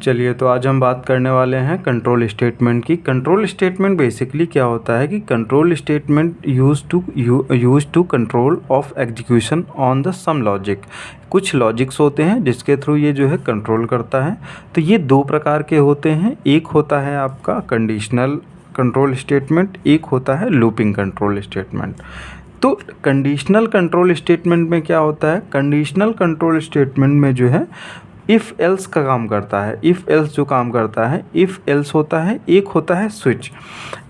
चलिए, तो आज हम बात करने वाले हैं कंट्रोल स्टेटमेंट की। कंट्रोल स्टेटमेंट बेसिकली क्या होता है कि control statement use to control of execution on the some logic. कुछ लॉजिक्स होते हैं जिसके थ्रू ये जो है कंट्रोल करता है। तो ये दो प्रकार के होते हैं, एक होता है आपका कंडीशनल कंट्रोल स्टेटमेंट, एक होता है लूपिंग कंट्रोल स्टेटमेंट। तो कंडीशनल कंट्रोल स्टेटमेंट में क्या होता है, कंडीशनल कंट्रोल स्टेटमेंट में जो है इफ़ एल्स का काम करता है। इफ़ एल्स जो काम करता है, इफ़ एल्स होता है, एक होता है स्विच,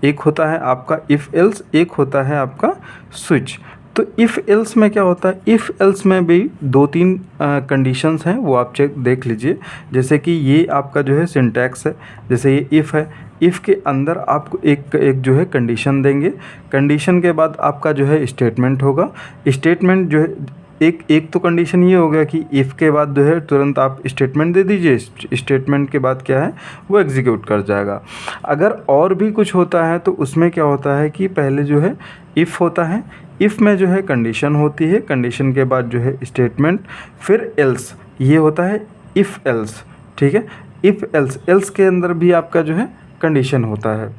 एक होता है आपका इफ़ एल्स, एक होता है आपका स्विच। तो इफ़ एल्स में क्या होता है, इफ़ एल्स में भी दो तीन कंडीशंस हैं, वो आप देख लीजिए। जैसे कि ये आपका जो है सिंटैक्स है, जैसे ये इफ़ है, इफ़ के अंदर आपको एक जो है कंडीशन देंगे, कंडीशन के बाद आपका जो है स्टेटमेंट होगा। स्टेटमेंट जो है एक तो कंडीशन ये हो गया कि इफ़ के बाद जो है तुरंत आप स्टेटमेंट दे दीजिए, स्टेटमेंट के बाद क्या है वो एग्जीक्यूट कर जाएगा। अगर और भी कुछ होता है तो उसमें क्या होता है कि पहले जो है इफ़ होता है, इफ़ में जो है कंडीशन होती है, कंडीशन के बाद जो है स्टेटमेंट, फिर एल्स, ये होता है इफ़ एल्स। ठीक है, इफ़ एल्स, एल्स के अंदर भी आपका जो है कंडीशन होता है।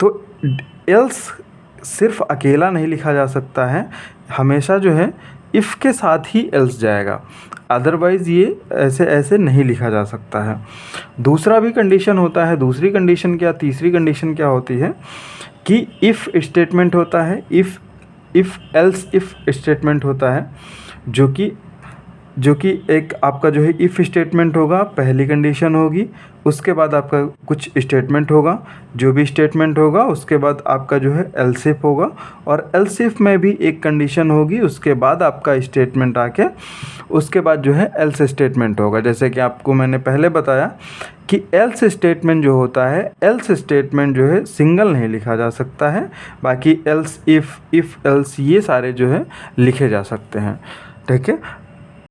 तो एल्स सिर्फ अकेला नहीं लिखा जा सकता है, हमेशा जो है इफ़ के साथ ही एल्स जाएगा, अदरवाइज़ ये ऐसे नहीं लिखा जा सकता है। दूसरा भी कंडीशन होता है, दूसरी कंडीशन क्या, तीसरी कंडीशन क्या होती है कि इफ़ स्टेटमेंट होता है, इफ़ एल्स इफ़ स्टेटमेंट होता है, जो कि एक आपका जो है इफ़ स्टेटमेंट होगा, पहली कंडीशन होगी, उसके बाद आपका कुछ स्टेटमेंट होगा, जो भी स्टेटमेंट होगा उसके बाद आपका जो है एल्स इफ होगा, और एल्स इफ में भी एक कंडीशन होगी, उसके बाद आपका स्टेटमेंट आके उसके बाद जो है एल्स स्टेटमेंट होगा। जैसे कि आपको मैंने पहले बताया कि एल्स स्टेटमेंट जो होता है, एल्स स्टेटमेंट जो है सिंगल नहीं लिखा जा सकता है, बाकी एल्स इफ़ एल्स ये सारे जो है लिखे जा सकते हैं। ठीक है,